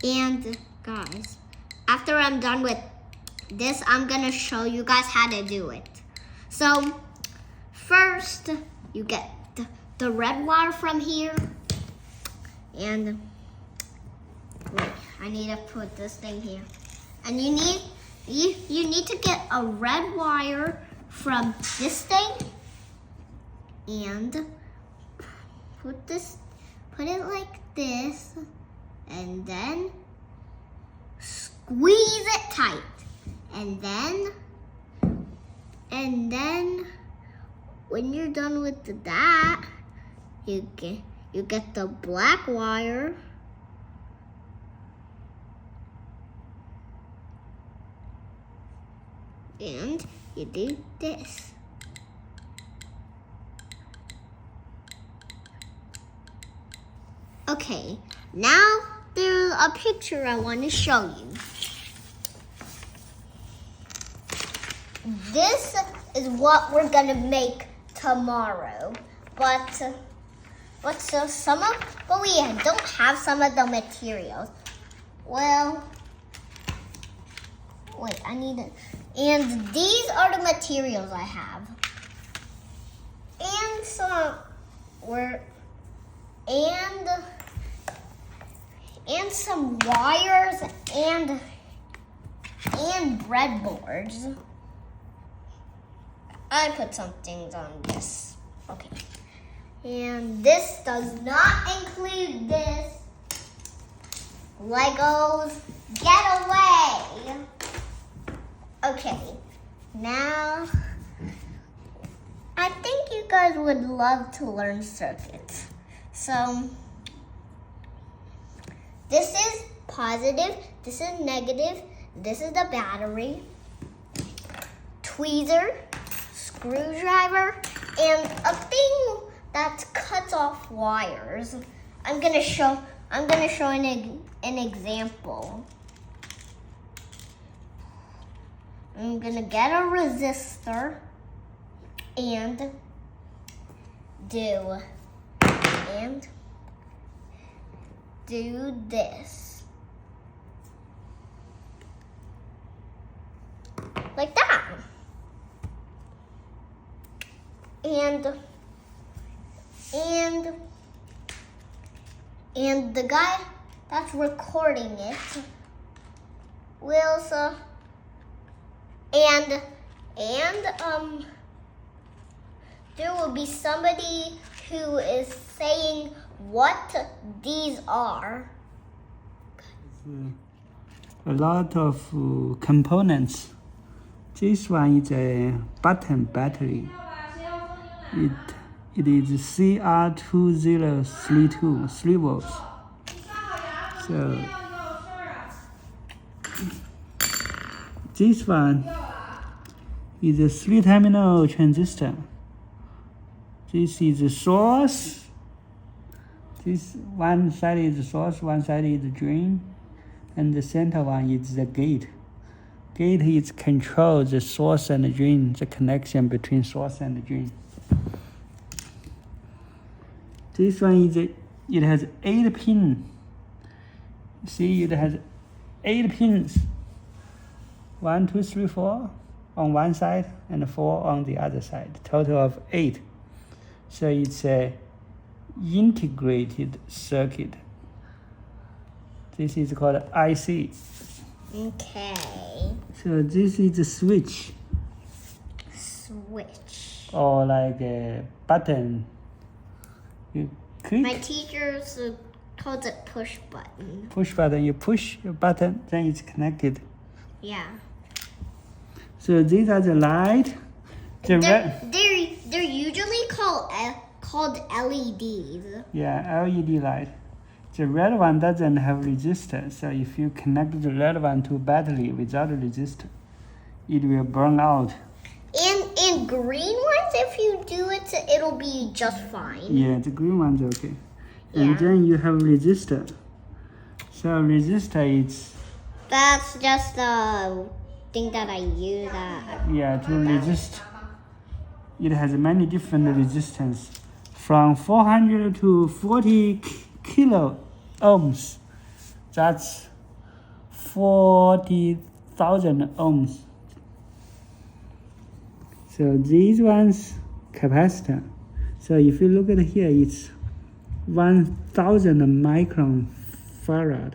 And guys, after I'm done with this, I'm gonna show you guys how to do it. So first, you get the red wire from here, and wait, I need to put this thing here. And you need to get a red wire from this thing, and put it like this, and then squeeze it tight, and then when you're done with that, you get the black wire, and you do this. Okay, now there's a picture I want to show you. This is what we're gonna make tomorrow, but we don't have some of the materials. Well, wait, I need it. And these are the materials I have, and some wires and breadboards. I put some things on this. Okay. And this does not include this. Legos, get away. Okay. Now, I think you guys would love to learn circuits. So, this is positive, this is negative, this is the battery, tweezer, screwdriver, and a thing that cuts off wires. I'm gonna show an example. I'm gonna get a resistor and do this. Like that. And the guy that's recording it will there will be somebody who is saying what these are. A lot of components. This one is a button battery. It is CR2032, 3 volts. So this one is a 3-terminal transistor. This is the source. This one side is the source, one side is the drain, and the center one is the gate. Gate is control the source and the drain, the connection between source and the drain. This one it has 8 pins. See, it has 8 pins. 1, 2, 3, 4 on one side and 4 on the other side. Total of 8. So it's a integrated circuit. This is called IC. Okay. So this is the switch. Switch. Or like a button. You click. My teachers called it push button. Push button. You push your button, then it's connected. Yeah. So these are the light. They're usually called LEDs. Yeah, LED light. The red one doesn't have resistor, so if you connect the red one to battery without a resistor, it will burn out. And green ones, if you do it, it'll be just fine. Yeah, the green one's okay. Yeah. And then you have resistor. So resistor is... That's just the thing that I use. Yeah, to resist. It has many different resistance, from 400 to 40 kilo ohms. That's 40,000 ohms. So these ones capacitor. So if you look at here, it's 1,000 micron farad.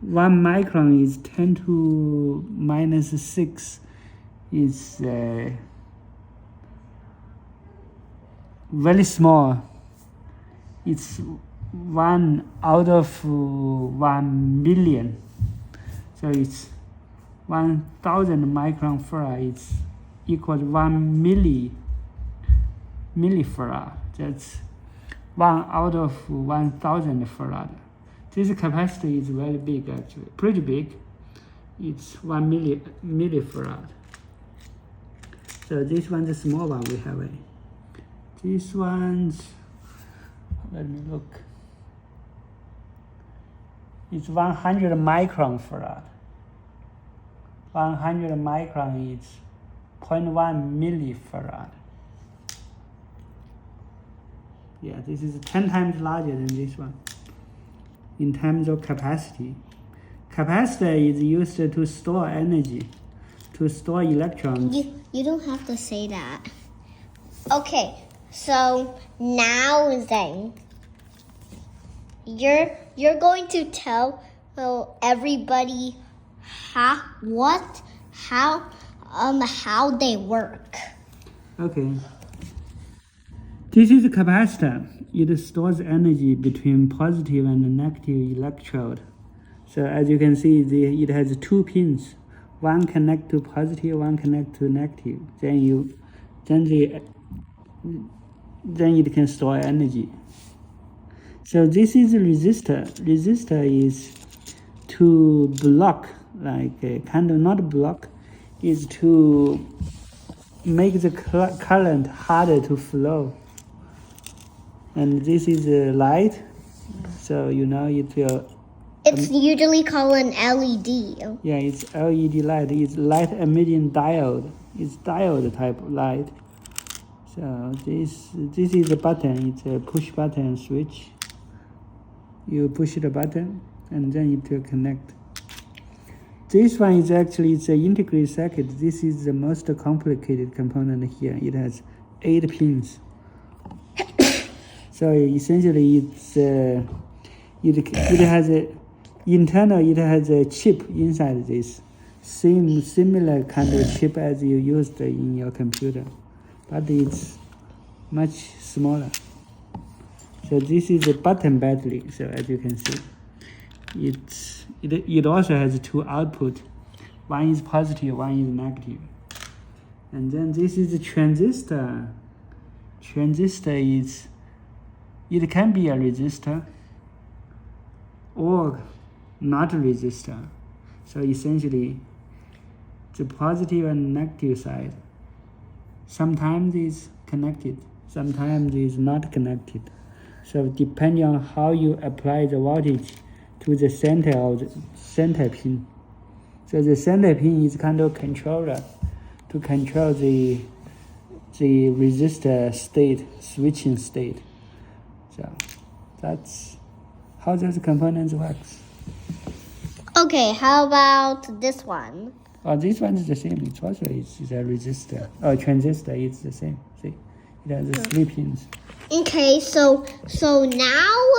1 micron is 10 to minus 6. It's very small. It's 1 out of 1 million. So it's 1,000 micron farad. It's equal to 1 millifarad. That's 1 out of 1,000 farad. This capacitor is very big, actually, pretty big. It's 1 millifarad. So this one's a small one we have. This one's, let me look. It's 100 micron farad. 100 micron is 0.1 millifarad. Yeah, this is 10 times larger than this one. In terms of capacity, capacitor is used to store energy, to store electrons. You don't have to say that. Okay, so now then, you're going to tell everybody how they work. Okay. This is a capacitor. It stores energy between positive and negative electrode. So as you can see, it has 2 pins. One connect to positive, one connect to negative. Then it can store energy. So this is a resistor. Resistor is to block, like kind of not block, is to make the current harder to flow. And this is a light, so you know it will. It's usually called an LED. Yeah, it's LED light. It's light emitting diode. It's diode type light. So this is a button. It's a push button switch. You push the button, and then it will connect. This one is actually it's an integrated circuit. This is the most complicated component here. It has 8 pins. So essentially, it has a internal. It has a chip inside this, similar kind of chip as you used in your computer, but it's much smaller. So this is a button battery. So as you can see, it also has 2 outputs. One is positive, one is negative. And then this is a transistor. Transistor is. It can be a resistor or not a resistor. So essentially, the positive and negative side sometimes is connected, sometimes is not connected. So depending on how you apply the voltage to the center of the center pin. So the center pin is kind of controller to control the resistor state, switching state. So that's how those components works. Okay, how about this one? Oh, this one is the same. It's also it's a resistor. Oh, transistor. It's the same. See, it has 3 pins. Okay, so now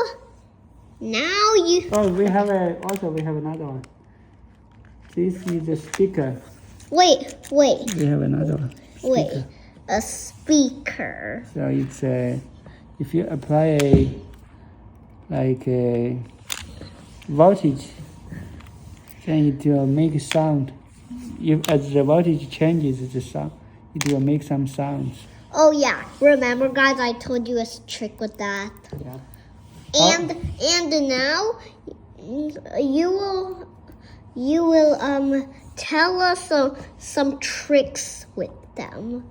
you. Oh, we have another one. This is a speaker. Wait. We have another one. Speaker. Wait, a speaker. So it's if you apply a voltage, then it will make sound. If as the voltage changes, the sound, it will make some sounds. Oh yeah, remember guys, I told you a trick with that. Yeah. And now you will tell us some tricks with them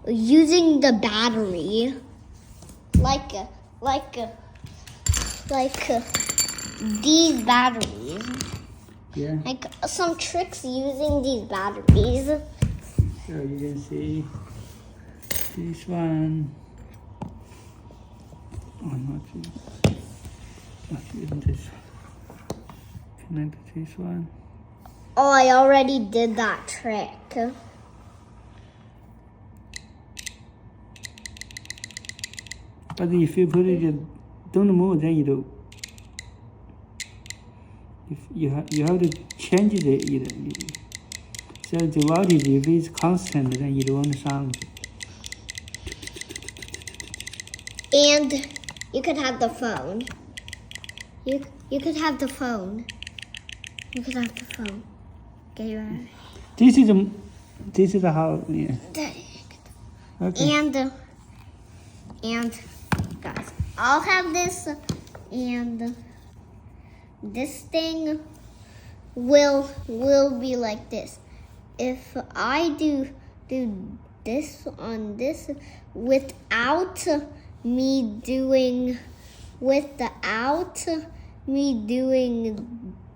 using the battery, like these batteries. Yeah. Like some tricks using these batteries. So you can see this one. Oh, not using this one. connect this one. Oh, I already did that trick. But if you put it, don't move, then it. If you have to change it. So the voltage, if it's constant, then it won't sound. And you could have the phone. You could have the phone. You could have the phone. Get your. This is how. Yeah. Okay. And guys, I'll have this, and this thing will be like this. If I do this on this without me doing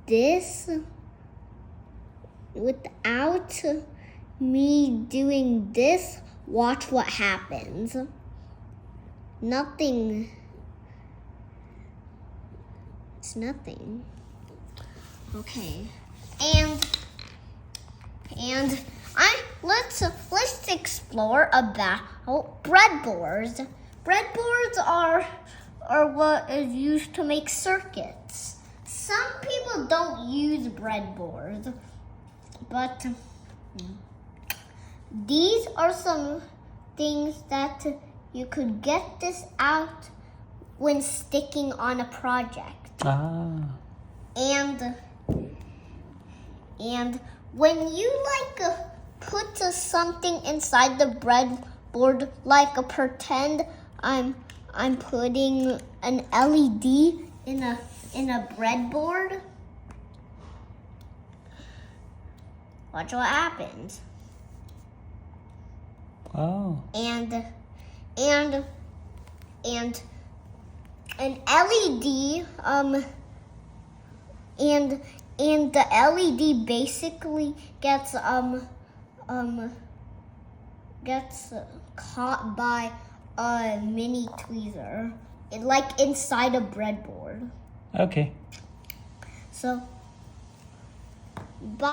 this, without me doing this, watch what happens. Nothing. It's nothing. Okay. And let's explore about breadboards. Breadboards are what is used to make circuits. Some people don't use breadboards, but these are some things that you could get this out when sticking on a project. And when you put something inside the breadboard, like a pretend I'm putting an LED in a breadboard. Watch what happens. Oh. And an LED and the LED basically gets caught by a mini tweezer, like inside a breadboard. Okay. So, bye.